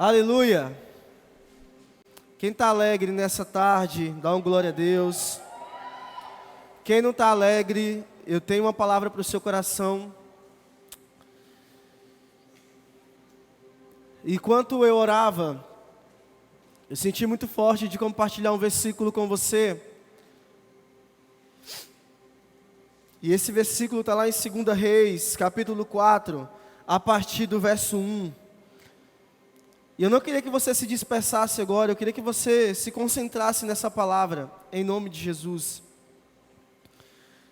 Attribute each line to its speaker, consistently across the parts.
Speaker 1: Aleluia! Quem está alegre nessa tarde, dá um glória a Deus. Quem não está alegre, eu tenho uma palavra para o seu coração. Enquanto eu orava, eu senti muito forte de compartilhar um versículo com você. E esse versículo está lá em 2 Reis, capítulo 4, a partir do verso 1. E eu não queria que você se dispersasse agora, eu queria que você se concentrasse nessa palavra, em nome de Jesus.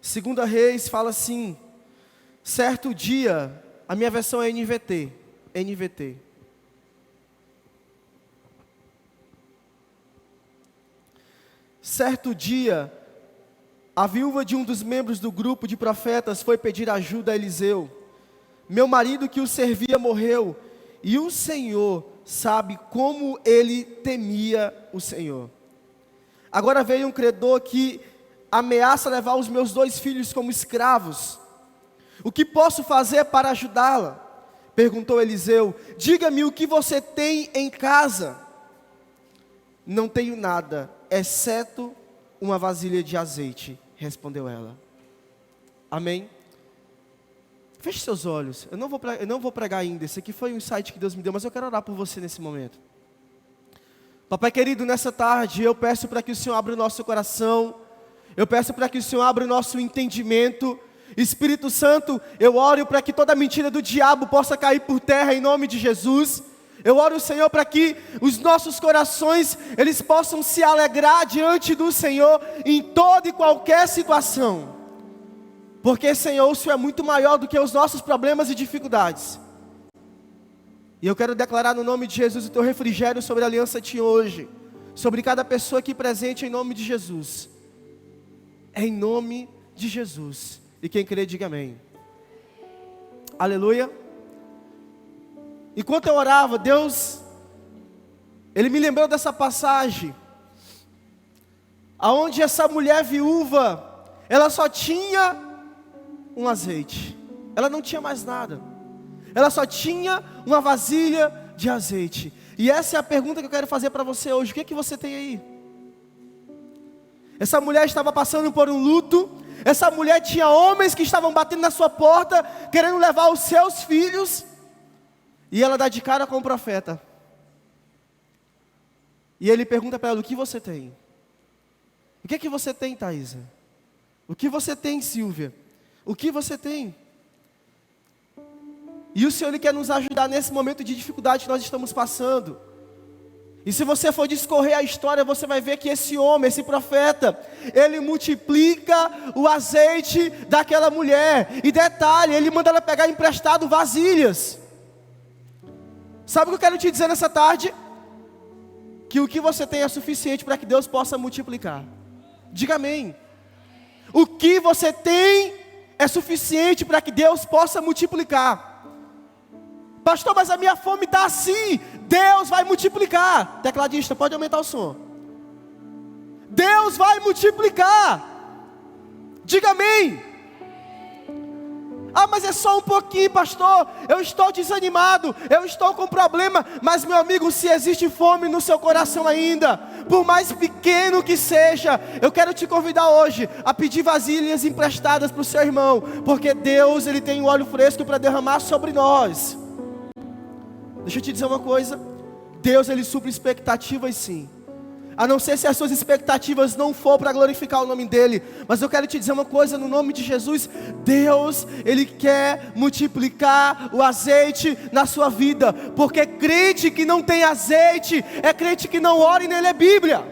Speaker 1: 2 Reis fala assim: certo dia, a minha versão é NVT. Certo dia, a viúva de um dos membros do grupo de profetas foi pedir ajuda a Eliseu. Meu marido que o servia morreu, e o Senhor sabe como ele temia o Senhor. Agora veio um credor que ameaça levar os meus 2 filhos como escravos. O que posso fazer para ajudá-la? Perguntou Eliseu. Diga-me o que você tem em casa. Não tenho nada, exceto uma vasilha de azeite, respondeu ela. Amém? Feche seus olhos. Eu não vou pregar ainda. Esse aqui foi um insight que Deus me deu, mas eu quero orar por você nesse momento. Papai querido, nessa tarde eu peço para que o Senhor abra o nosso coração. Eu peço para que o Senhor abra o nosso entendimento. Espírito Santo, eu oro para que toda mentira do diabo possa cair por terra em nome de Jesus. Eu oro, Senhor, para que os nossos corações, eles possam se alegrar diante do Senhor em toda e qualquer situação. Porque, Senhor, o Senhor é muito maior do que os nossos problemas e dificuldades. E eu quero declarar no nome de Jesus o teu refrigério sobre a aliança de hoje, sobre cada pessoa aqui presente em nome de Jesus. Em nome de Jesus. E quem crê, diga amém. Aleluia. Enquanto eu orava, Deus, Ele me lembrou dessa passagem, aonde essa mulher viúva, ela só tinha um azeite, ela não tinha mais nada, ela só tinha uma vasilha de azeite. E essa é a pergunta que eu quero fazer para você hoje: o que é que você tem aí? Essa mulher estava passando por um luto, essa mulher tinha homens que estavam batendo na sua porta, querendo levar os seus filhos, e ela dá de cara com o profeta. E ele pergunta para ela: o que você tem? O que é que você tem, Thaisa? O que você tem, Silvia? O que você tem? E o Senhor, Ele quer nos ajudar nesse momento de dificuldade que nós estamos passando. E se você for discorrer a história, você vai ver que esse homem, esse profeta, ele multiplica o azeite daquela mulher. E detalhe, ele manda ela pegar emprestado vasilhas. Sabe o que eu quero te dizer nessa tarde? Que o que você tem é suficiente para que Deus possa multiplicar. Diga amém. O que você tem é suficiente para que Deus possa multiplicar. Pastor, mas a minha fome está assim. Deus vai multiplicar. Tecladista, pode aumentar o som. Deus vai multiplicar. Diga amém. Ah, mas é só um pouquinho, pastor. Eu estou desanimado, eu estou com problema. Mas meu amigo, se existe fome no seu coração ainda, por mais pequeno que seja, eu quero te convidar hoje a pedir vasilhas emprestadas para o seu irmão, porque Deus, Ele tem um óleo fresco para derramar sobre nós. Deixa eu te dizer uma coisa: Deus, Ele supre expectativas sim, a não ser se as suas expectativas não for para glorificar o nome dEle. Mas eu quero te dizer uma coisa no nome de Jesus: Deus, Ele quer multiplicar o azeite na sua vida. Porque crente que não tem azeite é crente que não ora e nem lê Bíblia.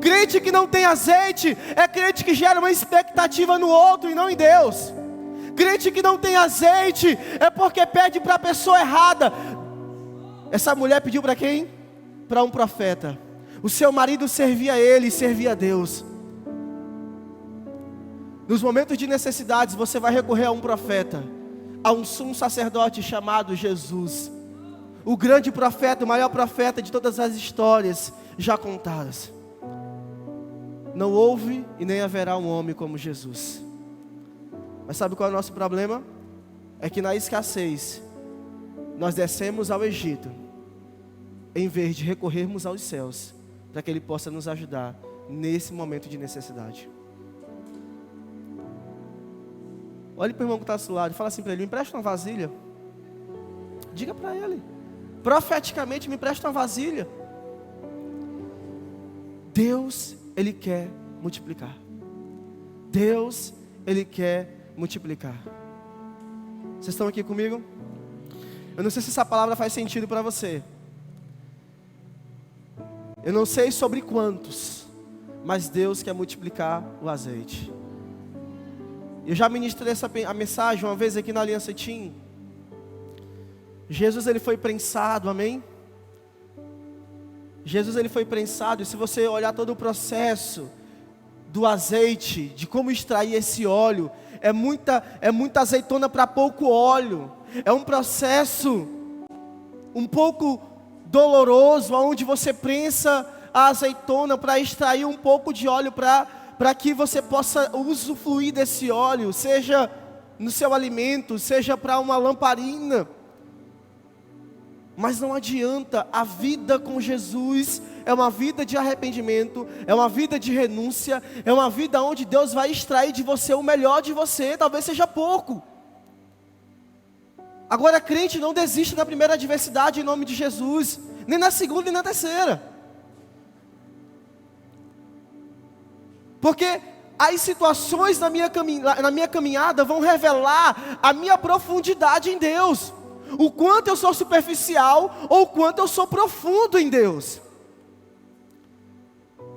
Speaker 1: Crente que não tem azeite é crente que gera uma expectativa no outro e não em Deus. Crente que não tem azeite é porque pede para a pessoa errada. Essa mulher pediu para quem? Para um profeta. O seu marido servia a ele e servia a Deus. Nos momentos de necessidades, você vai recorrer a um profeta, a um sumo sacerdote chamado Jesus. O grande profeta, o maior profeta de todas as histórias já contadas. Não houve e nem haverá um homem como Jesus. Mas sabe qual é o nosso problema? É que na escassez, nós descemos ao Egito em vez de recorrermos aos céus, para que Ele possa nos ajudar nesse momento de necessidade. Olhe para o irmão que está ao seu lado e fala assim para ele: me empresta uma vasilha. Diga para ele, profeticamente, me empresta uma vasilha. Deus, Ele quer multiplicar. Deus, Ele quer multiplicar. Vocês estão aqui comigo? Eu não sei se essa palavra faz sentido para você. Eu não sei sobre quantos, mas Deus quer multiplicar o azeite. Eu já ministrei a mensagem uma vez aqui na Aliança Team. Jesus, Ele foi prensado, amém? Jesus, Ele foi prensado, e se você olhar todo o processo do azeite, de como extrair esse óleo, é muita azeitona para pouco óleo. É um processo um pouco doloroso, onde você prensa a azeitona para extrair um pouco de óleo para que você possa usufruir desse óleo, seja no seu alimento, seja para uma lamparina. Mas não adianta, a vida com Jesus é uma vida de arrependimento, é uma vida de renúncia, é uma vida onde Deus vai extrair de você o melhor de você, talvez seja pouco. Agora, crente não desiste na primeira adversidade em nome de Jesus, nem na segunda e na terceira. Porque as situações na minha caminhada vão revelar a minha profundidade em Deus. O quanto eu sou superficial ou o quanto eu sou profundo em Deus.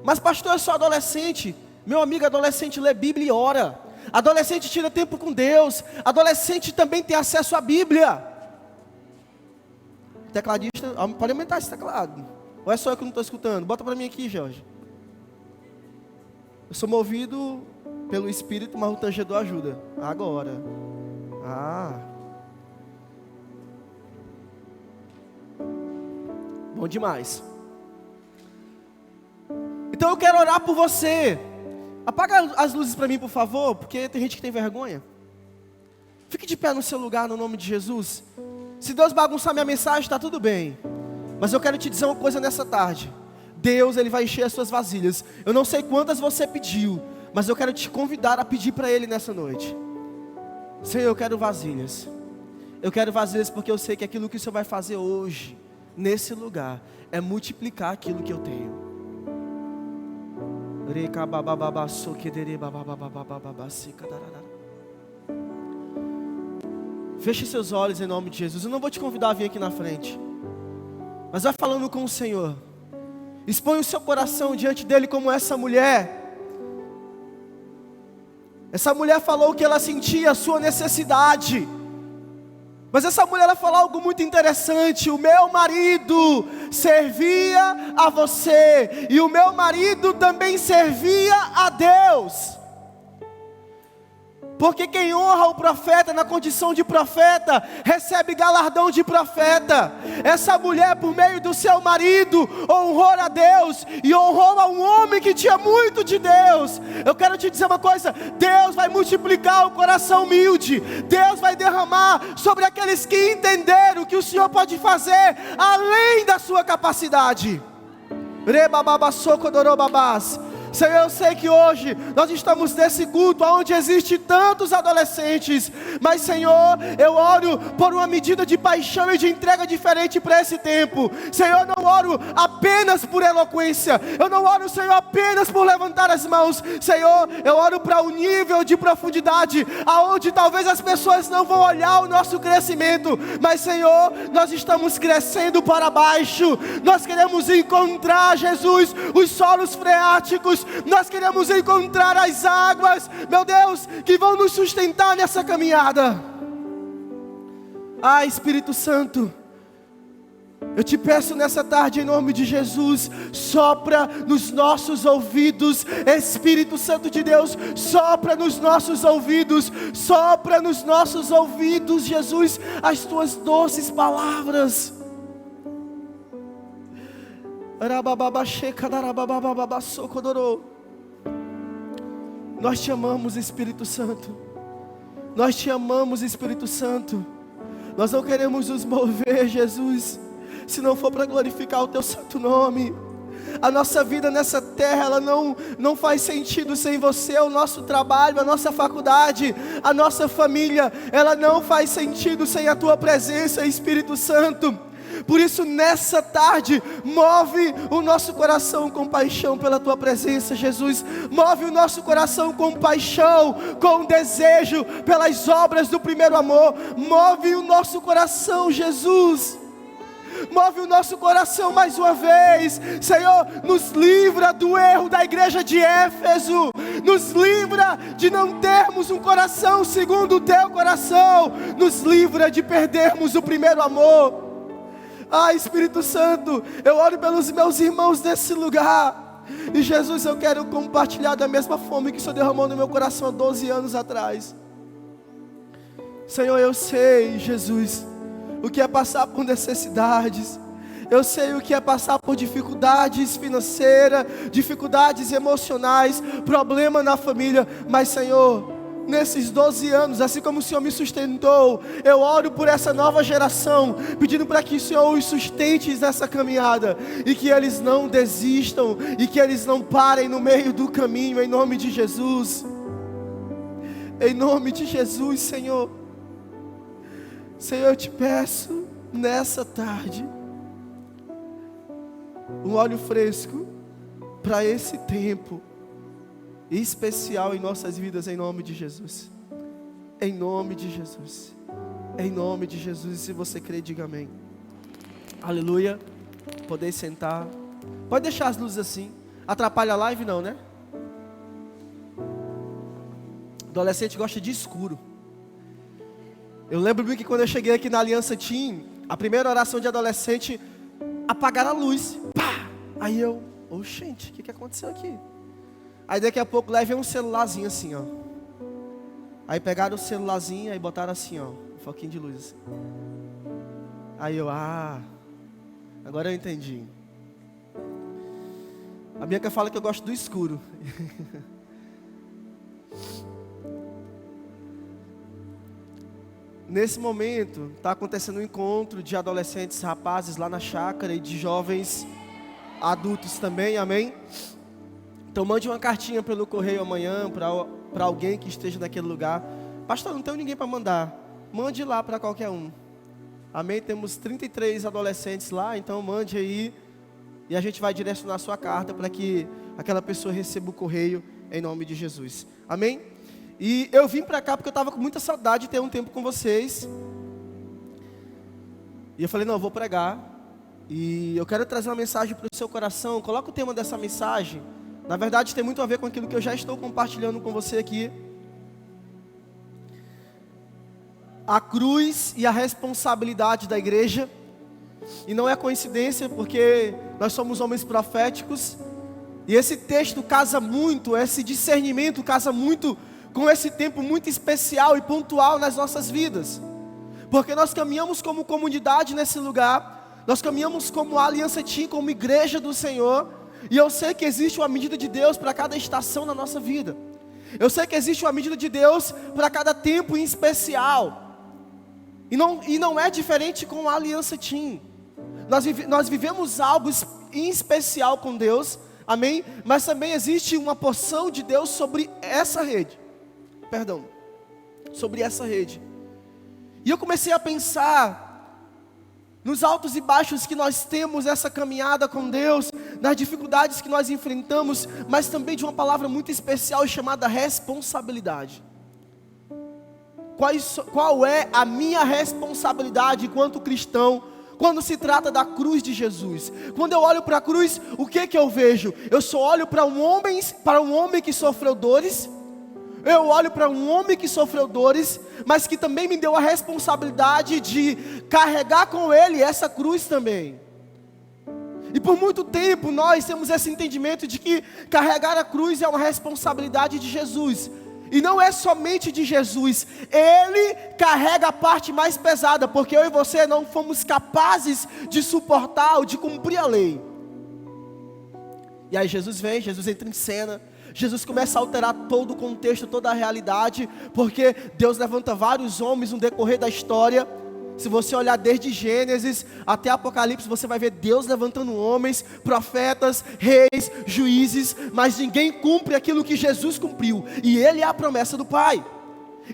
Speaker 1: Mas pastor, eu sou adolescente. Meu amigo, adolescente lê Bíblia e ora. Adolescente tira tempo com Deus. Adolescente também tem acesso à Bíblia. Tecladista, pode aumentar esse teclado. Ou é só eu que não estou escutando? Bota para mim aqui, Jorge. Eu sou movido pelo Espírito, mas o tangedor ajuda. Agora. Bom demais. Então eu quero orar por você. Apaga as luzes para mim, por favor, porque tem gente que tem vergonha. Fique de pé no seu lugar, no nome de Jesus. Se Deus bagunçar minha mensagem, está tudo bem. Mas eu quero te dizer uma coisa nessa tarde. Deus, Ele vai encher as suas vasilhas. Eu não sei quantas você pediu, mas eu quero te convidar a pedir para Ele nessa noite. Senhor, eu quero vasilhas. Eu quero vasilhas porque eu sei que aquilo que o Senhor vai fazer hoje, nesse lugar, é multiplicar aquilo que eu tenho. Feche seus olhos em nome de Jesus. Eu não vou te convidar a vir aqui na frente, mas vai falando com o Senhor. Expõe o seu coração diante dele como essa mulher. Essa mulher falou que ela sentia a sua necessidade. Mas essa mulher ela falou algo muito interessante. O meu marido servia a você, e o meu marido também servia a Deus. Porque quem honra o profeta na condição de profeta, recebe galardão de profeta. Essa mulher, por meio do seu marido, honrou a Deus e honrou a um homem que tinha muito de Deus. Eu quero te dizer uma coisa: Deus vai multiplicar o coração humilde. Deus vai derramar sobre aqueles que entenderam que o Senhor pode fazer além da sua capacidade. Senhor, eu sei que hoje nós estamos nesse culto onde existe tantos adolescentes, mas Senhor, eu oro por uma medida de paixão e de entrega diferente para esse tempo. Senhor, eu não oro apenas por eloquência, eu não oro, Senhor, apenas por levantar as mãos. Senhor, eu oro para um nível de profundidade, aonde talvez as pessoas não vão olhar o nosso crescimento, mas Senhor, nós estamos crescendo para baixo. Nós queremos encontrar, Jesus, os solos freáticos. Nós queremos encontrar as águas, meu Deus, que vão nos sustentar nessa caminhada. Espírito Santo, eu te peço nessa tarde, em nome de Jesus, sopra nos nossos ouvidos. Espírito Santo de Deus, sopra nos nossos ouvidos. Sopra nos nossos ouvidos, Jesus, as tuas doces palavras. Nós te amamos, Espírito Santo. Nós te amamos, Espírito Santo. Nós não queremos nos mover, Jesus, se não for para glorificar o teu santo nome. A nossa vida nessa terra, ela não faz sentido sem você. O nosso trabalho, a nossa faculdade, a nossa família, ela não faz sentido sem a tua presença, Espírito Santo. Por isso, nessa tarde, move o nosso coração com paixão pela tua presença, Jesus. Move o nosso coração com paixão, com desejo pelas obras do primeiro amor. Move o nosso coração, Jesus. Move o nosso coração mais uma vez, Senhor. Nos livra do erro da igreja de Éfeso. Nos livra de não termos um coração segundo o teu coração. Nos livra de perdermos o primeiro amor. Espírito Santo, eu oro pelos meus irmãos desse lugar. E Jesus, eu quero compartilhar da mesma fome que o Senhor derramou no meu coração há 12 anos atrás. Senhor, eu sei, Jesus, o que é passar por necessidades. Eu sei o que é passar por dificuldades financeiras, dificuldades emocionais, problema na família. Mas, Senhor, nesses 12 anos, assim como o Senhor me sustentou, eu oro por essa nova geração, pedindo para que o Senhor os sustente nessa caminhada, e que eles não desistam, e que eles não parem no meio do caminho, em nome de Jesus. Em nome de Jesus, Senhor. Senhor, eu te peço, nessa tarde, um óleo fresco, para esse tempo especial em nossas vidas, em nome de Jesus. Em nome de Jesus. Em nome de Jesus. E se você crê, diga amém. Aleluia. Poder sentar. Pode deixar as luzes assim. Atrapalha a live não, né? Adolescente gosta de escuro. Eu lembro que quando eu cheguei aqui na Aliança Team, a primeira oração de adolescente, apagaram a luz. Pá! Aí eu, gente, o que aconteceu aqui? Aí daqui a pouco lá vem um celularzinho assim, ó. Aí pegaram o celularzinho e botaram assim, ó, um foquinho de luz assim. Aí eu, agora eu entendi. A Bianca fala que eu gosto do escuro. Nesse momento, está acontecendo um encontro de adolescentes, rapazes lá na chácara e de jovens adultos também, amém? Então mande uma cartinha pelo correio amanhã para alguém que esteja naquele lugar. Pastor, não tenho ninguém para mandar. Mande lá para qualquer um. Amém? Temos 33 adolescentes lá, então mande aí. E a gente vai direcionar a sua carta para que aquela pessoa receba o correio em nome de Jesus. Amém? E eu vim para cá porque eu estava com muita saudade de ter um tempo com vocês. E eu falei, não, eu vou pregar. E eu quero trazer uma mensagem para o seu coração. Coloca o tema dessa mensagem. Na verdade, tem muito a ver com aquilo que eu já estou compartilhando com você aqui. A cruz e a responsabilidade da igreja. E não é coincidência, porque nós somos homens proféticos. E esse texto casa muito, esse discernimento casa muito com esse tempo muito especial e pontual nas nossas vidas. Porque nós caminhamos como comunidade nesse lugar. Nós caminhamos como Aliança Team, como igreja do Senhor. E eu sei que existe uma medida de Deus para cada estação na nossa vida. Eu sei que existe uma medida de Deus para cada tempo em especial. E não é diferente com a Aliança Team. Nós vivemos algo em especial com Deus, amém? Mas também existe uma porção de Deus sobre essa rede. Sobre essa rede. E eu comecei a pensar nos altos e baixos que nós temos essa caminhada com Deus, nas dificuldades que nós enfrentamos, mas também de uma palavra muito especial chamada responsabilidade. Qual é a minha responsabilidade enquanto cristão, quando se trata da cruz de Jesus? Quando eu olho para a cruz, o que eu vejo? Eu só olho para um homem que sofreu dores. Eu olho para um homem que sofreu dores, mas que também me deu a responsabilidade de carregar com ele essa cruz também. E por muito tempo nós temos esse entendimento de que carregar a cruz é uma responsabilidade de Jesus. E não é somente de Jesus, Ele carrega a parte mais pesada, porque eu e você não fomos capazes de suportar ou de cumprir a lei. E aí Jesus vem, Jesus entra em cena, Jesus começa a alterar todo o contexto, toda a realidade, porque Deus levanta vários homens no decorrer da história, Se você olhar desde Gênesis até Apocalipse, você vai ver Deus levantando homens, profetas, reis, juízes, mas ninguém cumpre aquilo que Jesus cumpriu, e Ele é a promessa do Pai.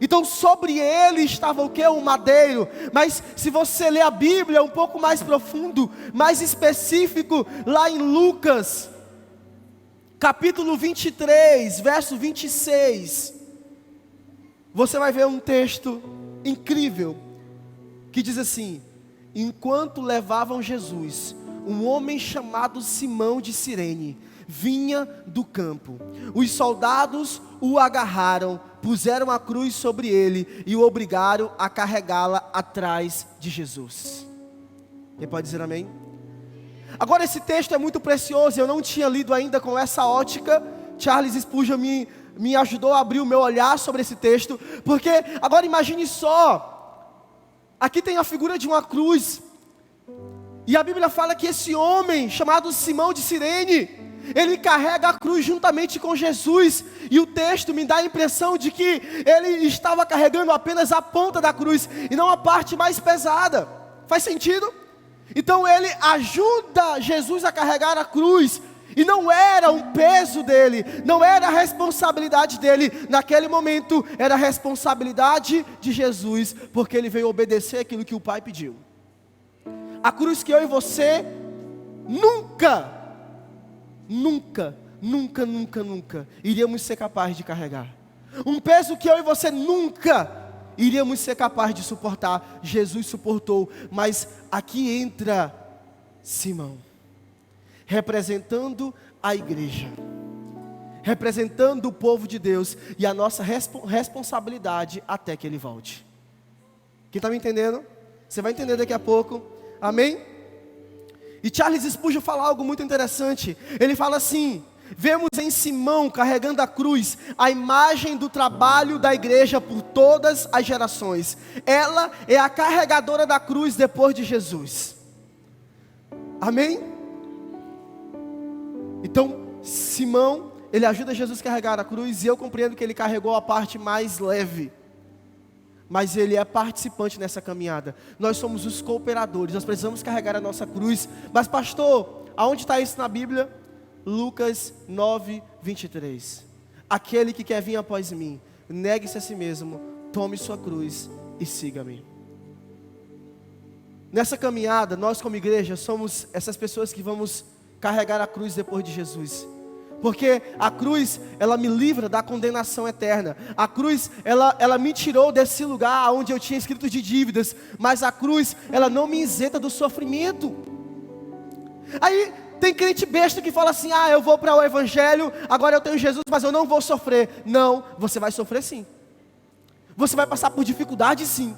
Speaker 1: Então sobre Ele estava o que? Um madeiro. Mas se você ler a Bíblia um pouco mais profundo, mais específico, lá em Lucas, capítulo 23, verso 26, você vai ver um texto incrível, que diz assim: enquanto levavam Jesus, um homem chamado Simão de Cirene vinha do campo. Os soldados o agarraram, puseram a cruz sobre ele e o obrigaram a carregá-la atrás de Jesus. Quem pode dizer amém? Agora esse texto é muito precioso, eu não tinha lido ainda com essa ótica. Charles Spurgeon me ajudou a abrir o meu olhar sobre esse texto, porque agora imagine só, aqui tem a figura de uma cruz, e a Bíblia fala que esse homem chamado Simão de Cirene, ele carrega a cruz juntamente com Jesus, e o texto me dá a impressão de que ele estava carregando apenas a ponta da cruz, e não a parte mais pesada. Faz sentido? Então ele ajuda Jesus a carregar a cruz, e não era um peso dele, não era a responsabilidade dele, naquele momento era a responsabilidade de Jesus, porque ele veio obedecer aquilo que o Pai pediu. A cruz que eu e você nunca iríamos ser capazes de carregar. Um peso que eu e você nunca iríamos ser capazes de suportar, Jesus suportou. Mas aqui entra Simão, representando a igreja, representando o povo de Deus, e a nossa responsabilidade até que Ele volte. Quem está me entendendo? Você vai entender daqui a pouco, amém? E Charles Spurgeon fala algo muito interessante. Ele fala assim: vemos em Simão carregando a cruz a imagem do trabalho da igreja por todas as gerações. Ela é a carregadora da cruz depois de Jesus. Amém? Então, Simão, ele ajuda Jesus a carregar a cruz, e eu compreendo que ele carregou a parte mais leve, mas ele é participante nessa caminhada. Nós somos os cooperadores, nós precisamos carregar a nossa cruz. Mas pastor, aonde está isso na Bíblia? Lucas 9, 23. Aquele que quer vir após mim, negue-se a si mesmo, tome sua cruz e siga-me. Nessa caminhada, nós como igreja somos essas pessoas que vamos carregar a cruz depois de Jesus. Porque a cruz, ela me livra da condenação eterna. A cruz, ela me tirou desse lugar onde eu tinha escrito de dívidas. Mas a cruz, ela não me isenta do sofrimento. Aí tem crente besta que fala assim: eu vou para o evangelho, agora eu tenho Jesus, mas eu não vou sofrer. Não, você vai sofrer sim. Você vai passar por dificuldade sim.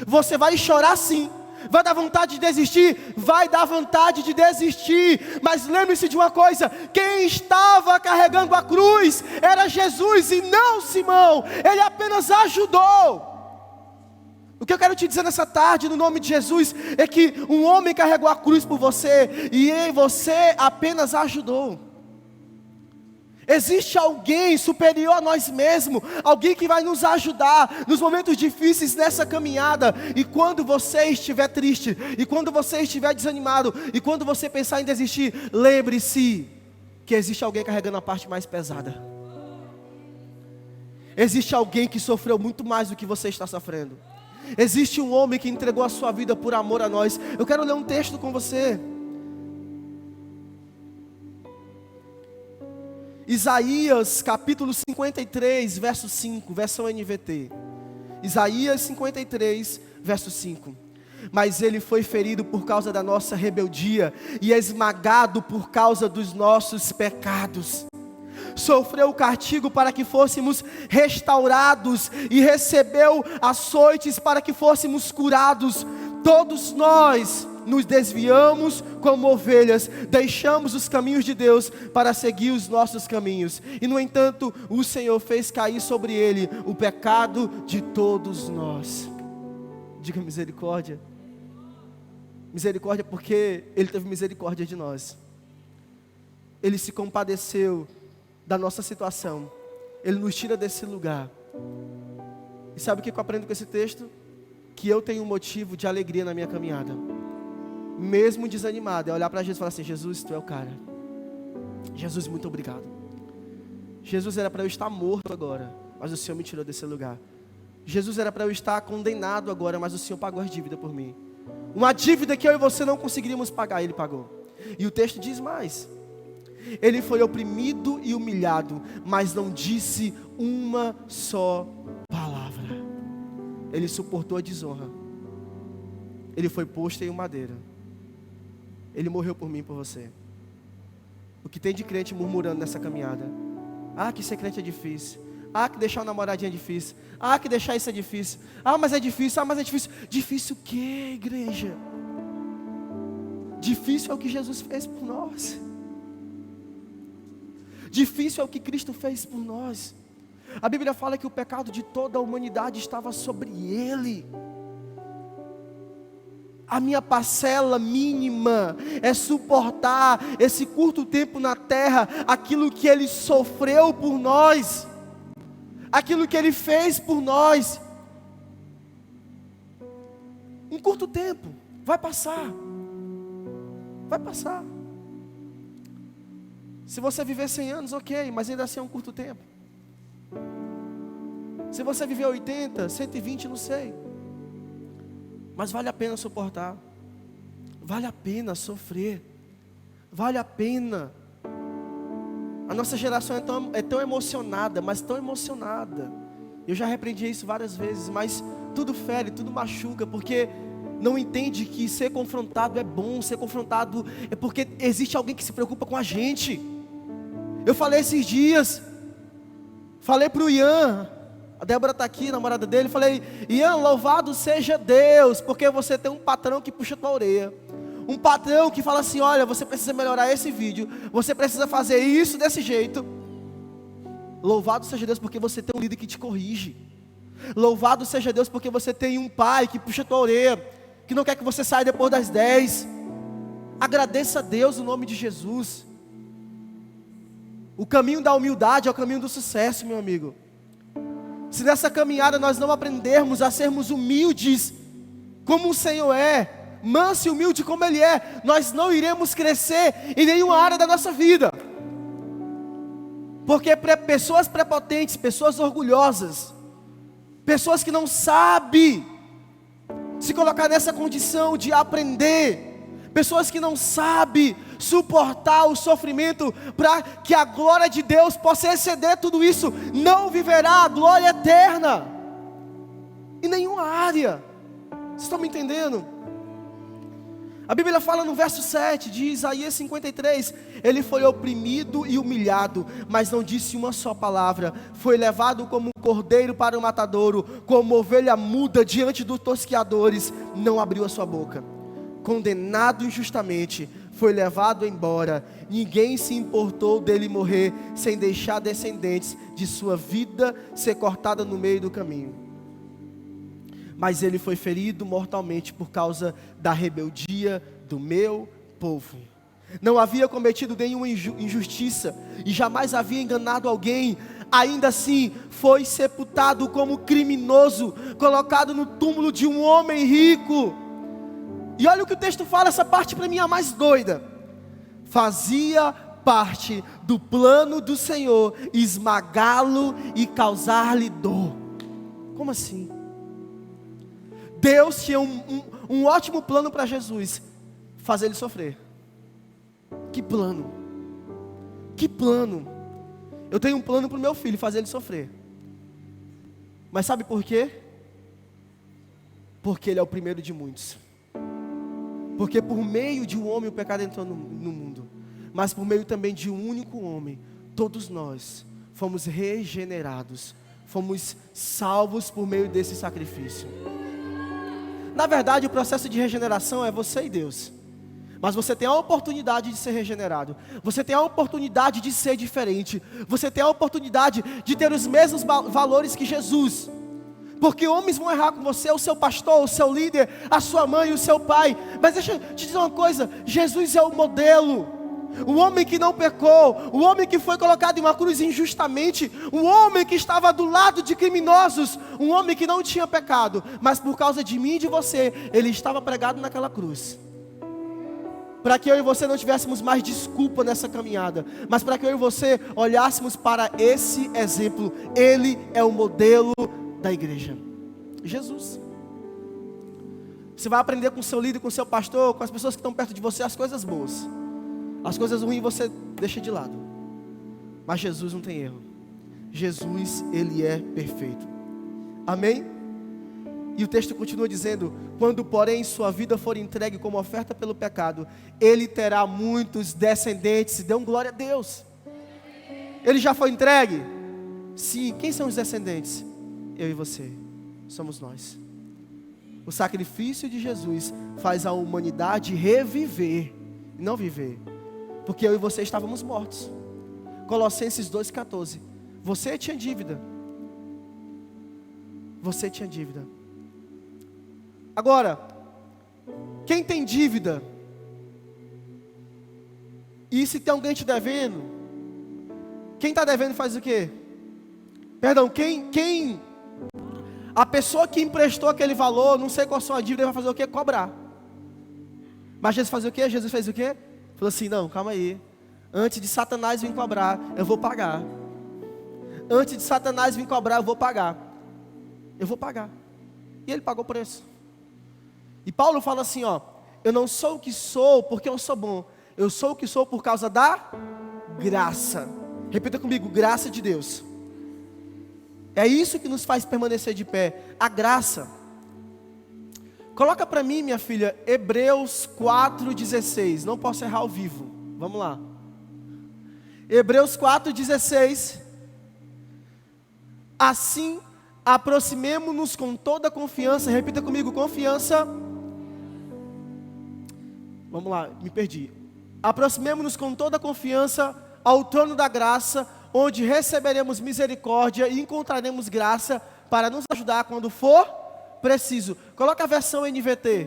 Speaker 1: Você vai chorar sim. Vai dar vontade de desistir? Vai dar vontade de desistir. Mas lembre-se de uma coisa: quem estava carregando a cruz era Jesus e não Simão. Ele apenas ajudou. O que eu quero te dizer nessa tarde, no nome de Jesus, é que um homem carregou a cruz por você, e você apenas ajudou. Existe alguém superior a nós mesmos, alguém que vai nos ajudar nos momentos difíceis nessa caminhada. E quando você estiver triste, e quando você estiver desanimado, e quando você pensar em desistir, lembre-se que existe alguém carregando a parte mais pesada. Existe alguém que sofreu muito mais do que você está sofrendo. Existe um homem que entregou a sua vida por amor a nós. Eu quero ler um texto com você. Isaías capítulo 53, verso 5, versão NVT. Isaías 53, verso 5. Mas ele foi ferido por causa da nossa rebeldia e esmagado por causa dos nossos pecados. Sofreu o castigo para que fôssemos restaurados e recebeu açoites para que fôssemos curados. Todos nós nos desviamos como ovelhas, deixamos os caminhos de Deus para seguir os nossos caminhos. E no entanto, o Senhor fez cair sobre ele o pecado de todos nós. Diga misericórdia. Misericórdia porque Ele teve misericórdia de nós. Ele se compadeceu da nossa situação. Ele nos tira desse lugar. E sabe o que eu aprendo com esse texto? que eu tenho um motivo de alegria na minha caminhada. Mesmo desanimado, é olhar para Jesus e falar assim: Jesus, tu é o cara. Jesus, muito obrigado. Jesus, era para eu estar morto agora, mas o Senhor me tirou desse lugar. Jesus, era para eu estar condenado agora, mas o Senhor pagou as dívidas por mim. Uma dívida que eu e você não conseguiríamos pagar, Ele pagou. E o texto diz mais: Ele foi oprimido e humilhado, mas não disse uma só palavra. Ele suportou a desonra. Ele foi posto em um madeiro. Ele morreu por mim e por você. O que tem de crente murmurando nessa caminhada? Ah, que ser crente é difícil. Ah, que deixar uma namoradinha é difícil. Ah, que deixar isso é difícil. Ah, mas é difícil. Ah, mas é difícil. Difícil o quê, igreja? Difícil é o que Jesus fez por nós. Difícil é o que Cristo fez por nós. A Bíblia fala que o pecado de toda a humanidade estava sobre Ele. A minha parcela mínima é suportar esse curto tempo na terra, aquilo que Ele sofreu por nós, aquilo que Ele fez por nós. Um curto tempo, vai passar. Vai passar. Se você viver 100 anos, ok, mas ainda assim é um curto tempo. Se você viver 80, 120, não sei. Mas vale a pena suportar. Vale a pena sofrer. Vale a pena. A nossa geração é tão emocionada, mas tão emocionada. Eu já repreendi isso várias vezes, mas tudo fere, tudo machuca, porque não entende que ser confrontado é bom. Ser confrontado é porque existe alguém que se preocupa com a gente. Eu falei esses dias, falei para o Ian, a Débora está aqui, namorada dele, falei: Ian, louvado seja Deus, porque você tem um patrão que puxa tua orelha. Um patrão que fala assim: olha, você precisa melhorar esse vídeo, você precisa fazer isso desse jeito. Louvado seja Deus porque você tem um líder que te corrige. Louvado seja Deus porque você tem um pai que puxa tua orelha, que não quer que você saia depois das 10. Agradeça a Deus no nome de Jesus. O caminho da humildade é o caminho do sucesso, meu amigo. Se nessa caminhada nós não aprendermos a sermos humildes, como o Senhor é, manso e humilde como Ele é, nós não iremos crescer em nenhuma área da nossa vida. Porque pessoas prepotentes, pessoas orgulhosas, pessoas que não sabem se colocar nessa condição de aprender, pessoas que não sabem suportar o sofrimento para que a glória de Deus possa exceder tudo isso, não viverá a glória eterna em nenhuma área. Vocês estão me entendendo? A Bíblia fala no verso 7 de Isaías 53, Ele foi oprimido e humilhado, mas não disse uma só palavra. Foi levado como um cordeiro para o matadouro, como ovelha muda diante dos tosqueadores, não abriu a sua boca. Condenado injustamente, foi levado embora. Ninguém se importou dele morrer, sem deixar descendentes de sua vida ser cortada no meio do caminho. Mas ele foi ferido mortalmente por causa da rebeldia do meu povo. Não havia cometido nenhuma injustiça e jamais havia enganado alguém. Ainda assim, foi sepultado como criminoso, colocado no túmulo de um homem rico. E olha o que o texto fala, essa parte para mim é a mais doida. Fazia parte do plano do Senhor esmagá-lo e causar-lhe dor. Como assim? Deus tinha um ótimo plano para Jesus, fazer ele sofrer. Que plano? Que plano? Eu tenho um plano para o meu filho, fazer ele sofrer. Mas sabe por quê? Porque ele é o primeiro de muitos. Porque por meio de um homem o pecado entrou no mundo, mas por meio também de um único homem, todos nós fomos regenerados, fomos salvos por meio desse sacrifício. Na verdade, o processo de regeneração é você e Deus. Mas você tem a oportunidade de ser regenerado. Você tem a oportunidade de ser diferente. Você tem a oportunidade de ter os mesmos valores que Jesus. Porque homens vão errar com você, o seu pastor, o seu líder, a sua mãe, o seu pai. Mas deixa eu te dizer uma coisa, Jesus é o modelo. O homem que não pecou, o homem que foi colocado em uma cruz injustamente, um homem que estava do lado de criminosos, um homem que não tinha pecado, mas por causa de mim e de você, ele estava pregado naquela cruz. Para que eu e você não tivéssemos mais desculpa nessa caminhada, mas para que eu e você olhássemos para esse exemplo. Ele é o modelo da igreja, Jesus. Você vai aprender com o seu líder, com o seu pastor, com as pessoas que estão perto de você, as coisas boas. As coisas ruins você deixa de lado. Mas Jesus não tem erro. Jesus, ele é perfeito. Amém? E o texto continua dizendo: quando porém sua vida for entregue como oferta pelo pecado, ele terá muitos descendentes. Dê um glória a Deus. Ele já foi entregue? Sim. Quem são os descendentes? Eu e você. Somos nós. O sacrifício de Jesus faz a humanidade reviver, não viver. Porque eu e você estávamos mortos. Colossenses 2,14. Você tinha dívida. Você tinha dívida. Agora, quem tem dívida, e se tem alguém te devendo, quem está devendo faz o quê? Perdão, a pessoa que emprestou aquele valor, não sei qual sua dívida, vai fazer o quê? Cobrar. Mas Jesus fazia o quê? Jesus fez o quê? Falou assim: não, calma aí. Antes de Satanás vir cobrar, eu vou pagar. Antes de Satanás vir cobrar, eu vou pagar. Eu vou pagar. E ele pagou o preço. E Paulo fala assim, ó: eu não sou o que sou porque eu sou bom. Eu sou o que sou por causa da graça. Repita comigo: graça de Deus. É isso que nos faz permanecer de pé. A graça. Coloca para mim, minha filha, Hebreus 4,16. Não posso errar ao vivo. Vamos lá. Hebreus 4,16. Assim, aproximemo-nos com toda confiança. Repita comigo: confiança. Vamos lá, me perdi. Aproximemo-nos com toda confiança ao trono da graça, onde receberemos misericórdia e encontraremos graça para nos ajudar quando for preciso. Coloca a versão NVT.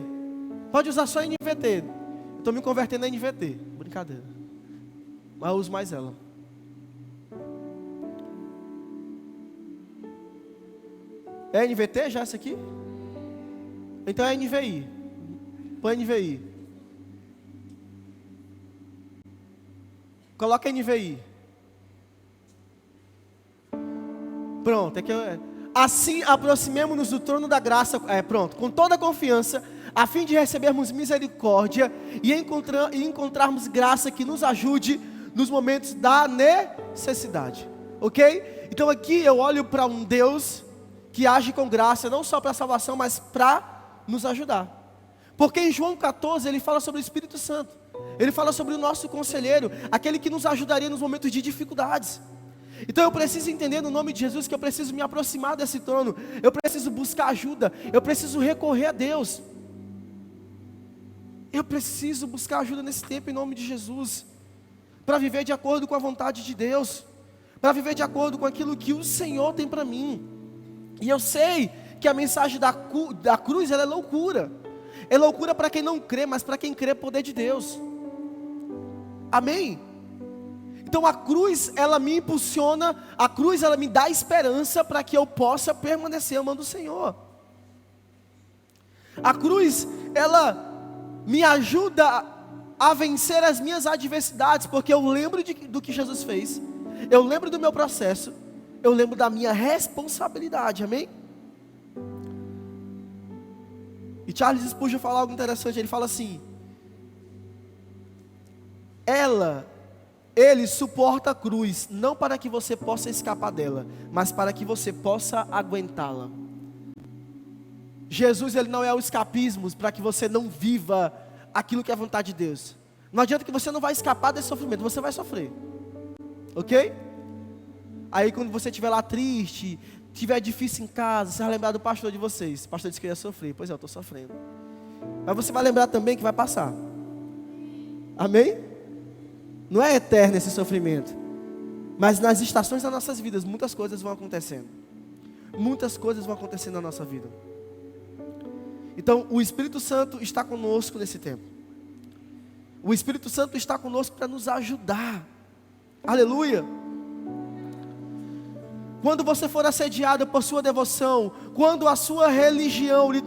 Speaker 1: Pode usar só NVT. Eu estou me convertendo na NVT. Brincadeira. Mas eu uso mais ela. É NVT já essa aqui? Então é NVI. Põe NVI. Coloca NVI. Pronto, é que assim aproximemo-nos do trono da graça, pronto, com toda a confiança, a fim de recebermos misericórdia e encontrarmos graça que nos ajude nos momentos da necessidade. Ok? Então aqui eu olho para um Deus que age com graça, não só para a salvação, mas para nos ajudar. Porque em João 14 ele fala sobre o Espírito Santo. Ele fala sobre o nosso conselheiro, aquele que nos ajudaria nos momentos de dificuldades. Então eu preciso entender no nome de Jesus que eu preciso me aproximar desse trono. Eu preciso buscar ajuda. Eu preciso recorrer a Deus. Eu preciso buscar ajuda nesse tempo em nome de Jesus. Para viver de acordo com a vontade de Deus. Para viver de acordo com aquilo que o Senhor tem para mim. E eu sei que a mensagem da cruz ela é loucura. É loucura para quem não crê, mas para quem crê é poder de Deus. Amém? Então a cruz, ela me impulsiona, a cruz, ela me dá esperança para que eu possa permanecer amando o Senhor. A cruz, ela me ajuda a vencer as minhas adversidades, porque eu lembro do que Jesus fez, eu lembro do meu processo, eu lembro da minha responsabilidade, amém? E Charles Spurgeon fala algo interessante, ele fala assim: ele suporta a cruz, não para que você possa escapar dela, mas para que você possa aguentá-la. Jesus, ele não é o escapismo para que você não viva aquilo que é a vontade de Deus. Não adianta que você não vai escapar desse sofrimento, você vai sofrer. Ok? Aí quando você estiver lá triste, estiver difícil em casa, você vai lembrar do pastor de vocês. O pastor disse que ia sofrer. Pois é, eu estou sofrendo. Mas você vai lembrar também que vai passar. Amém? Não é eterno esse sofrimento. Mas nas estações das nossas vidas, muitas coisas vão acontecendo. Muitas coisas vão acontecendo na nossa vida. Então, o Espírito Santo está conosco nesse tempo. O Espírito Santo está conosco para nos ajudar. Aleluia. Quando você for assediado por sua devoção, quando a sua religião lhe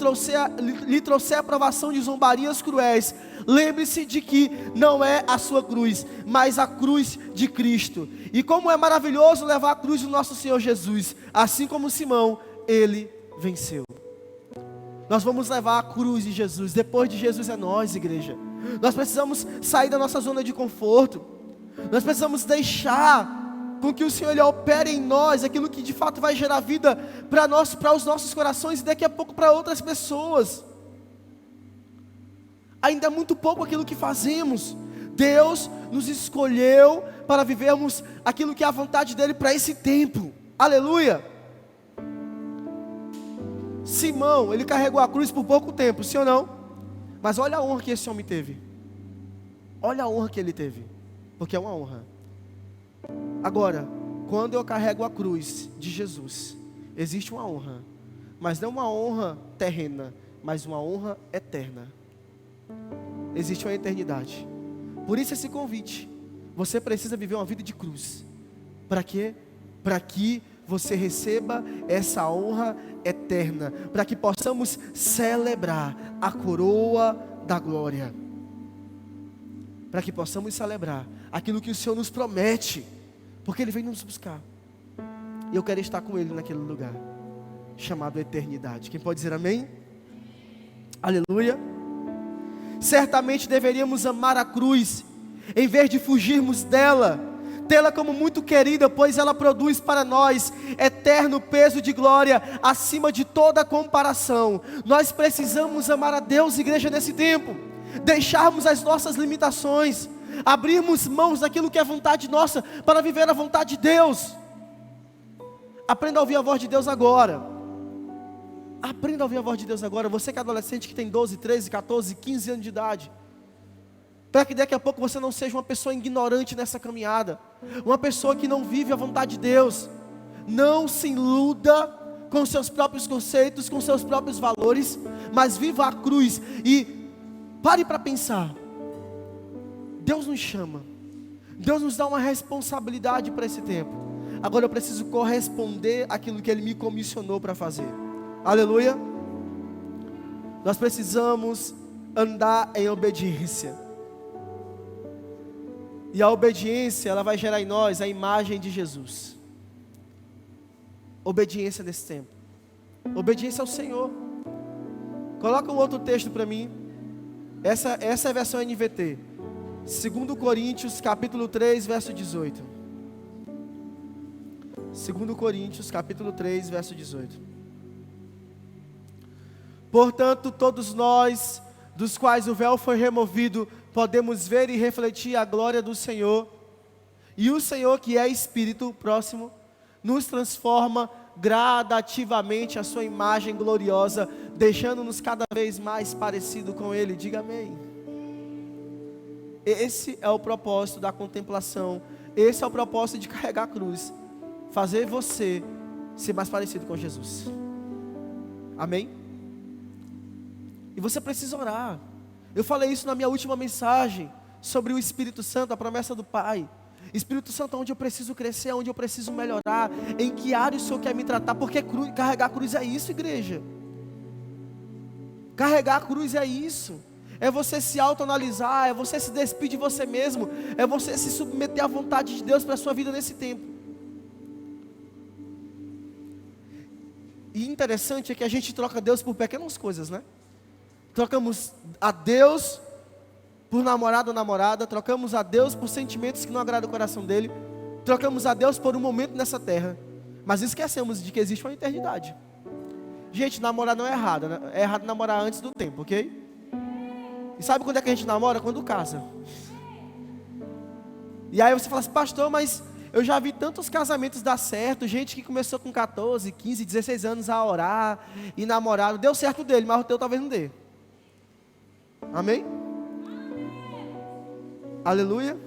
Speaker 1: trouxer aprovação de zombarias cruéis, lembre-se de que não é a sua cruz, mas a cruz de Cristo. E como é maravilhoso levar a cruz do nosso Senhor Jesus, assim como Simão, ele venceu. Nós vamos levar a cruz de Jesus. Depois de Jesus é nós, igreja. Nós precisamos sair da nossa zona de conforto. Nós precisamos deixar com que o Senhor Ele opere em nós aquilo que de fato vai gerar vida para nós, para os nossos corações e daqui a pouco para outras pessoas. Ainda é muito pouco aquilo que fazemos. Deus nos escolheu para vivermos aquilo que é a vontade dEle para esse tempo. Aleluia. Simão, ele carregou a cruz por pouco tempo, sim ou não? Mas olha a honra que esse homem teve. Olha a honra que ele teve. Porque é uma honra. Agora, quando eu carrego a cruz de Jesus, existe uma honra. Mas não uma honra terrena, mas uma honra eterna. Existe uma eternidade. Por isso esse convite. Você precisa viver uma vida de cruz. Para quê? Para que você receba essa honra eterna. Para que possamos celebrar a coroa da glória. Para que possamos celebrar aquilo que o Senhor nos promete. Porque Ele vem nos buscar. E eu quero estar com Ele naquele lugar chamado eternidade. Quem pode dizer amém? Aleluia. Certamente deveríamos amar a cruz, em vez de fugirmos dela, tê-la como muito querida, pois ela produz para nós eterno peso de glória, acima de toda comparação. Nós precisamos amar a Deus, igreja, nesse tempo, deixarmos as nossas limitações, abrirmos mãos daquilo que é vontade nossa, para viver a vontade de Deus. Aprenda a ouvir a voz de Deus agora. Aprenda a ouvir a voz de Deus agora. Você que é adolescente, que tem 12, 13, 14, 15 anos de idade, para que daqui a pouco você não seja uma pessoa ignorante nessa caminhada, uma pessoa que não vive a vontade de Deus. Não se iluda com seus próprios conceitos, com seus próprios valores, mas viva a cruz. E pare para pensar. Deus nos chama, Deus nos dá uma responsabilidade para esse tempo. Agora eu preciso corresponder àquilo que Ele me comissionou para fazer. Aleluia. Nós precisamos andar em obediência. E a obediência, ela vai gerar em nós a imagem de Jesus. Obediência nesse tempo. Obediência ao Senhor. Coloca um outro texto para mim. Essa é a versão NVT. 2 Coríntios capítulo 3, verso 18. 2 Coríntios capítulo 3, verso 18. Portanto, todos nós, dos quais o véu foi removido, podemos ver e refletir a glória do Senhor. E o Senhor, que é Espírito, próximo, nos transforma gradativamente a sua imagem gloriosa, deixando-nos cada vez mais parecido com Ele. Diga amém. Esse é o propósito da contemplação. Esse é o propósito de carregar a cruz. Fazer você ser mais parecido com Jesus. Amém? E você precisa orar. Eu falei isso na minha última mensagem, sobre o Espírito Santo, a promessa do Pai. Espírito Santo, onde eu preciso crescer, onde eu preciso melhorar, em que área o Senhor quer me tratar, porque carregar a cruz é isso, igreja. Carregar a cruz é isso. É você se autoanalisar, é você se despedir de você mesmo, é você se submeter à vontade de Deus para a sua vida nesse tempo. E interessante é que a gente troca Deus por pequenas coisas, né? Trocamos a Deus por namorado ou namorada, trocamos a Deus por sentimentos que não agradam o coração dele, trocamos a Deus por um momento nessa terra, mas esquecemos de que existe uma eternidade. Gente, namorar não é errado, né? É errado namorar antes do tempo, ok? E sabe quando é que a gente namora? Quando casa. E aí você fala assim, pastor, mas eu já vi tantos casamentos dar certo, gente que começou com 14, 15, 16 anos a orar e namorar, deu certo dele, mas o teu talvez não dê. Amém? Aleluia.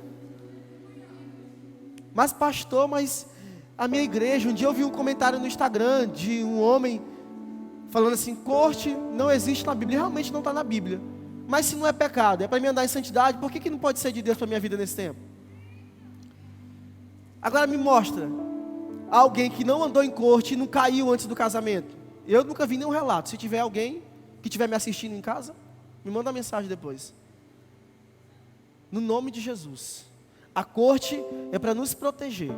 Speaker 1: Mas pastor, mas a minha igreja, um dia eu vi um comentário no Instagram de um homem falando assim, corte não existe na Bíblia. Realmente não está na Bíblia. Mas se não é pecado, é para mim andar em santidade, por que não pode ser de Deus para a minha vida nesse tempo? Agora me mostra alguém que não andou em corte e não caiu antes do casamento. Eu nunca vi nenhum relato. Se tiver alguém que estiver me assistindo em casa, me manda uma mensagem depois. No nome de Jesus. A corte é para nos proteger.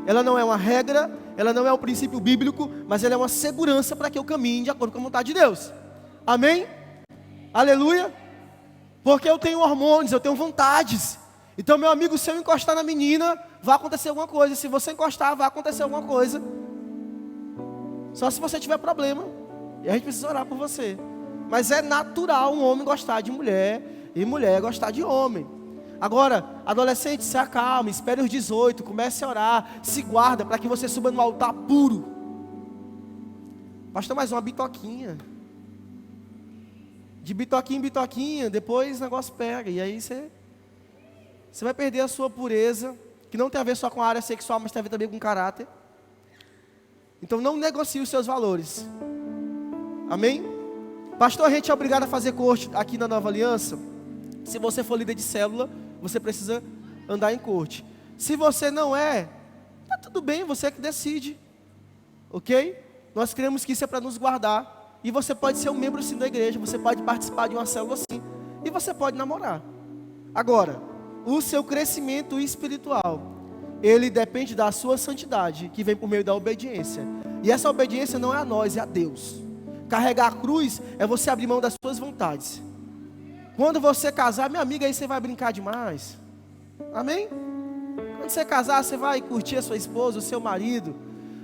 Speaker 1: Ela não é uma regra, ela não é um princípio bíblico, mas ela é uma segurança para que eu caminhe de acordo com a vontade de Deus. Amém? Aleluia? Porque eu tenho hormônios, eu tenho vontades. Então, meu amigo, se eu encostar na menina, vai acontecer alguma coisa. Se você encostar, vai acontecer alguma coisa. Só se você tiver problema. E a gente precisa orar por você. Mas é natural um homem gostar de mulher e mulher gostar de homem. Agora, adolescente, se acalme, espere os 18, comece a orar, se guarda para que você suba no altar puro. Pastor, mais uma bitoquinha. De bitoquinha em bitoquinha, depois o negócio pega. E aí você vai perder a sua pureza, que não tem a ver só com a área sexual, mas tem a ver também com caráter. Então não negocie os seus valores. Amém? Pastor, a gente é obrigado a fazer corte aqui na Nova Aliança. Se você for líder de célula, você precisa andar em corte. Se você não é, tá tudo bem, você é que decide. Ok? Nós cremos que isso é para nos guardar. E você pode ser um membro sim da igreja, você pode participar de uma célula sim. E você pode namorar. Agora, o seu crescimento espiritual, ele depende da sua santidade, que vem por meio da obediência. E essa obediência não é a nós, é a Deus. Carregar a cruz é você abrir mão das suas vontades. Quando você casar, minha amiga, aí você vai brincar demais. Amém? Quando você casar, você vai curtir a sua esposa, o seu marido.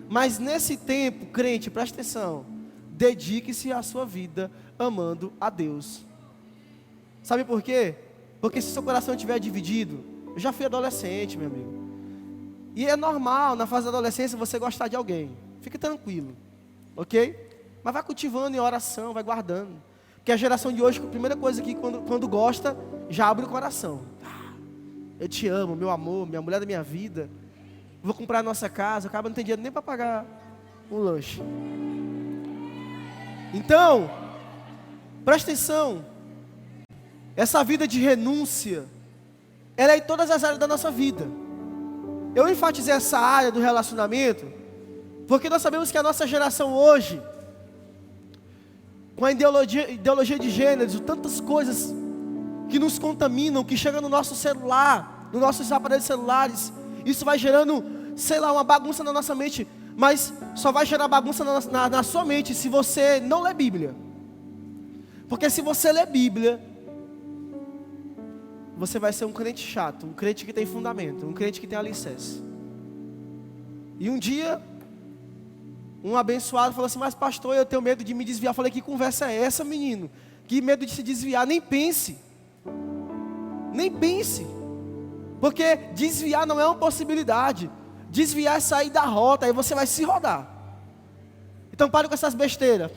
Speaker 1: Mas nesse tempo, crente, presta atenção, dedique-se à sua vida amando a Deus. Sabe por quê? Porque se seu coração estiver dividido, eu já fui adolescente, meu amigo. E é normal, na fase da adolescência, você gostar de alguém. Fique tranquilo, ok? Mas vai cultivando em oração, vai guardando. Porque a geração de hoje, a primeira coisa que quando gosta, já abre o coração. Eu te amo, meu amor, minha mulher da minha vida. Vou comprar a nossa casa, acaba não tem dinheiro nem para pagar um lanche. Então, presta atenção. Essa vida de renúncia, ela é em todas as áreas da nossa vida. Eu enfatizei essa área do relacionamento, porque nós sabemos que a nossa geração hoje, com a ideologia de gêneros, tantas coisas que nos contaminam, que chegam no nosso celular, nos nossos aparelhos celulares, isso vai gerando, sei lá, uma bagunça na nossa mente, mas só vai gerar bagunça na sua mente se você não lê Bíblia. Porque se você lê Bíblia, você vai ser um crente chato, um crente que tem fundamento, um crente que tem alicerce. E um dia, um abençoado falou assim: mas pastor, eu tenho medo de me desviar. Eu falei: que conversa é essa, menino? Que medo de se desviar? Nem pense. Nem pense. Porque desviar não é uma possibilidade. Desviar é sair da rota, aí você vai se rodar. Então pare com essas besteiras.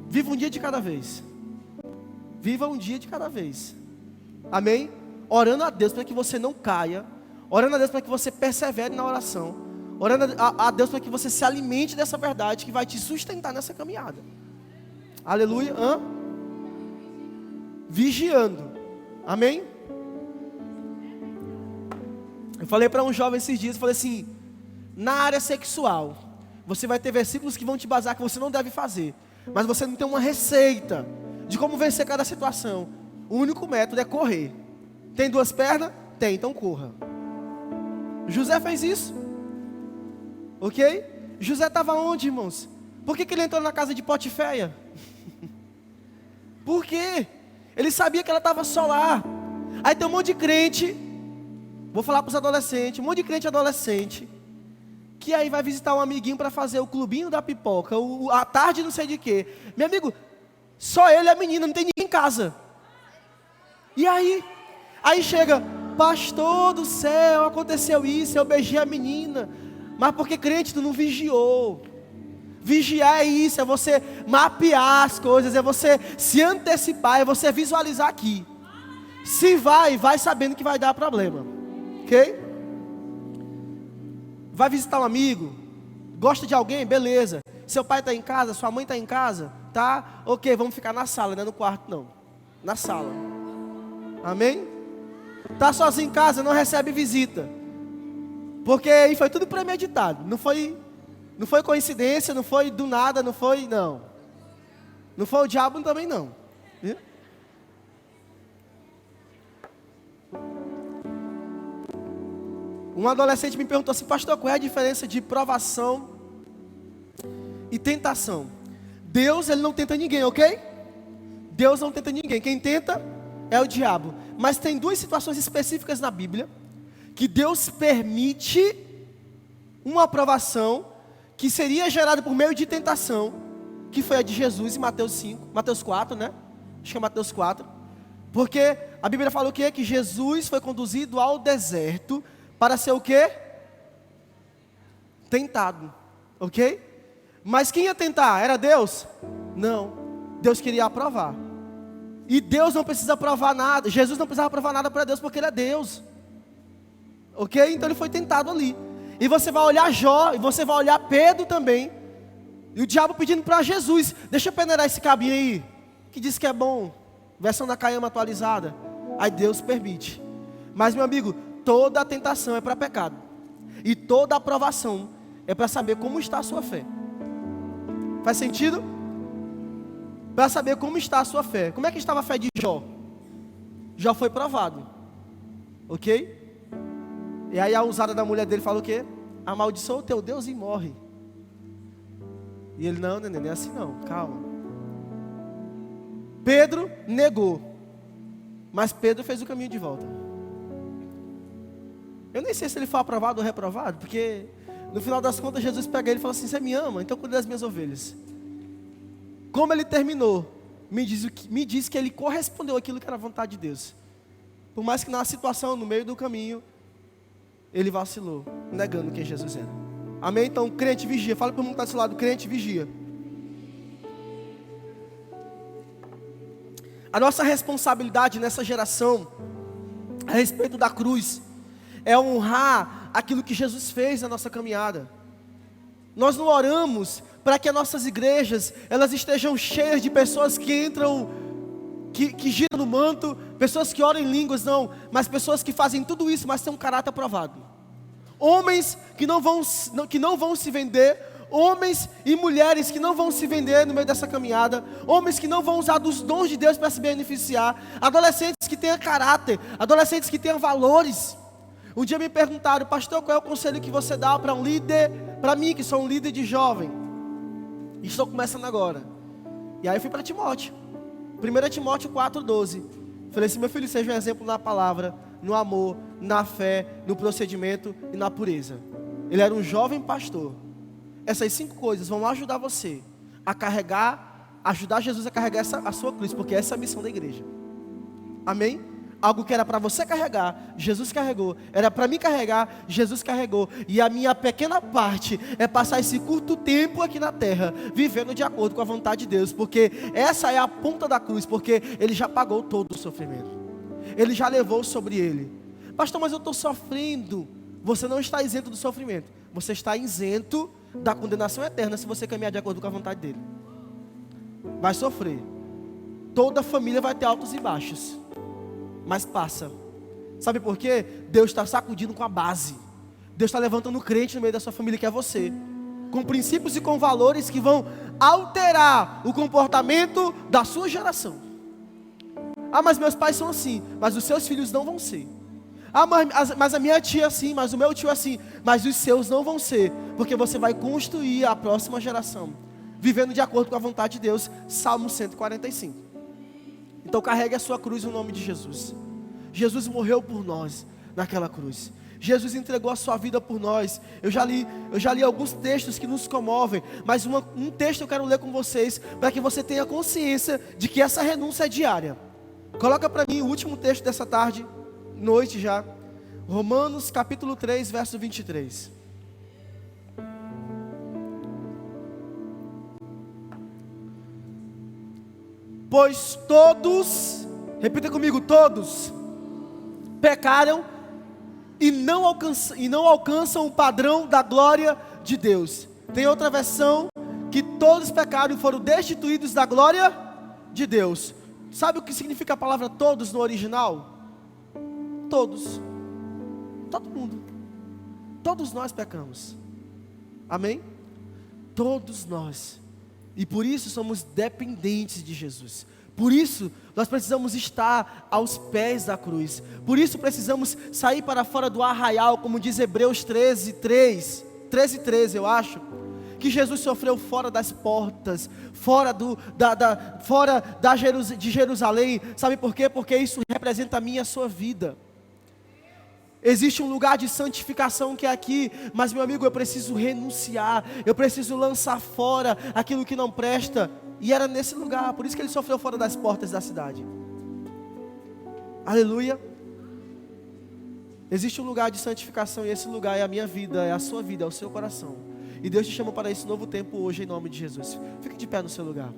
Speaker 1: Viva um dia de cada vez. Viva um dia de cada vez. Amém? Orando a Deus para que você não caia. Orando a Deus para que você persevere na oração. Orando a Deus para que você se alimente dessa verdade que vai te sustentar nessa caminhada. Aleluia. Vigiando. Amém? Eu falei para um jovem esses dias, falei assim: na área sexual, você vai ter versículos que vão te basar que você não deve fazer. Mas você não tem uma receita de como vencer cada situação. O único método é correr. Tem duas pernas? Tem, então corra. José fez isso. Ok? José estava onde, irmãos? Por que ele entrou na casa de Potiféia? Por quê? Ele sabia que ela estava só lá. Aí tem um monte de crente, vou falar para os adolescentes, um monte de crente adolescente, que aí vai visitar um amiguinho para fazer o clubinho da pipoca, a tarde não sei de quê. Meu amigo, só ele e a menina, não tem ninguém em casa. E aí chega: pastor do céu, aconteceu isso, eu beijei a menina. Mas porque crente, tu não vigiou. Vigiar é isso, é você mapear as coisas, é você se antecipar, é você visualizar aqui. Se vai sabendo que vai dar problema. Ok? Vai visitar um amigo, gosta de alguém, beleza. Seu pai está em casa, sua mãe está em casa, Tá? Ok, vamos ficar na sala, não é no quarto não. Na sala. Amém? Tá sozinho em casa, não recebe visita. Porque aí foi tudo premeditado. Não foi coincidência, não foi do nada, não foi, não. Não foi o diabo também não. Viu? Um adolescente me perguntou assim, pastor, qual é a diferença de provação e tentação? Deus, ele não tenta ninguém, ok? Deus não tenta ninguém. Quem tenta é o diabo. Mas tem duas situações específicas na Bíblia que Deus permite uma aprovação que seria gerada por meio de tentação, que foi a de Jesus em Mateus 4, né? Acho que é Mateus 4. Porque a Bíblia fala o quê? Que Jesus foi conduzido ao deserto para ser o quê? Tentado, ok? Mas quem ia tentar? Era Deus? Não, Deus queria aprovar. E Deus não precisa provar nada, Jesus não precisava provar nada para Deus porque Ele é Deus. Ok? Então Ele foi tentado ali. E você vai olhar Jó, e você vai olhar Pedro também. E o diabo pedindo para Jesus, deixa eu peneirar esse cabinho aí, que diz que é bom. Versão da Caiama atualizada. Aí Deus permite. Mas meu amigo, toda tentação é para pecado. E toda aprovação é para saber como está a sua fé. Faz sentido? Para saber como está a sua fé. Como é que estava a fé de Jó? Jó foi provado. Ok? E aí a usada da mulher dele fala o quê? Amaldiçoa o teu Deus e morre. E ele, não, neném, não é assim não, calma. Pedro negou. Mas Pedro fez o caminho de volta. Eu nem sei se ele foi aprovado ou reprovado, porque no final das contas Jesus pega ele e fala assim, você me ama, então cuida das minhas ovelhas. Como ele terminou, me diz que ele correspondeu àquilo que era a vontade de Deus. Por mais que na situação, no meio do caminho, ele vacilou, negando quem Jesus era. Amém? Então, crente vigia. Fala para o mundo que está do seu lado, crente vigia. A nossa responsabilidade nessa geração, a respeito da cruz, é honrar aquilo que Jesus fez na nossa caminhada. Nós não oramos para que as nossas igrejas, elas estejam cheias de pessoas que entram, que giram no manto, pessoas que oram em línguas, não, mas pessoas que fazem tudo isso, mas têm um caráter aprovado. Homens que não vão se vender, homens e mulheres que não vão se vender no meio dessa caminhada, homens que não vão usar dos dons de Deus para se beneficiar, adolescentes que tenham caráter, adolescentes que tenham valores. Um dia me perguntaram, pastor, qual é o conselho que você dá para um líder, para mim que sou um líder de jovem, e estou começando agora. E aí eu fui para Timóteo, 1 Timóteo 4,12, falei assim, meu filho, seja um exemplo na palavra, no amor, na fé, no procedimento e na pureza. Ele era um jovem pastor. Essas 5 coisas vão ajudar você a carregar, ajudar Jesus a carregar a sua cruz, porque essa é a missão da igreja. Amém? Algo que era para você carregar, Jesus carregou. Era para mim carregar, Jesus carregou. E a minha pequena parte é passar esse curto tempo aqui na terra, vivendo de acordo com a vontade de Deus. Porque essa é a ponta da cruz, porque Ele já pagou todo o sofrimento. Ele já levou sobre Ele. Pastor, mas eu estou sofrendo. Você não está isento do sofrimento. Você está isento da condenação eterna se você caminhar de acordo com a vontade dEle. Vai sofrer. Toda família vai ter altos e baixos. Mas passa. Sabe por quê? Deus está sacudindo com a base. Deus está levantando um crente no meio da sua família, que é você, com princípios e com valores que vão alterar o comportamento da sua geração. Ah, mas meus pais são assim. Mas os seus filhos não vão ser. Ah, mas a minha tia é assim. Mas o meu tio é assim. Mas os seus não vão ser. Porque você vai construir a próxima geração vivendo de acordo com a vontade de Deus. Salmo 145. Então carregue a sua cruz no nome de Jesus. Jesus morreu por nós naquela cruz. Jesus entregou a sua vida por nós. Eu já li alguns textos que nos comovem, mas um texto eu quero ler com vocês, para que você tenha consciência de que essa renúncia é diária. Coloca para mim o último texto dessa tarde, noite já. Romanos capítulo 3, verso 23. Pois todos, repita comigo, todos pecaram e não alcançam o padrão da glória de Deus. Tem outra versão que todos pecaram e foram destituídos da glória de Deus. Sabe o que significa a palavra todos no original? Todos. Todo mundo. Todos nós pecamos. Amém? Todos nós. E por isso somos dependentes de Jesus. Por isso nós precisamos estar aos pés da cruz. Por isso precisamos sair para fora do arraial, como diz Hebreus 13:13, eu acho. Que Jesus sofreu fora das portas, fora de Jerusalém. Sabe por quê? Porque isso representa a minha e a sua vida. Existe um lugar de santificação que é aqui, mas meu amigo, eu preciso renunciar, eu preciso lançar fora aquilo que não presta, e era nesse lugar, por isso que ele sofreu fora das portas da cidade. Aleluia. Existe um lugar de santificação, e esse lugar é a minha vida, é a sua vida, é o seu coração, e Deus te chama para esse novo tempo hoje, em nome de Jesus. Fique de pé no seu lugar.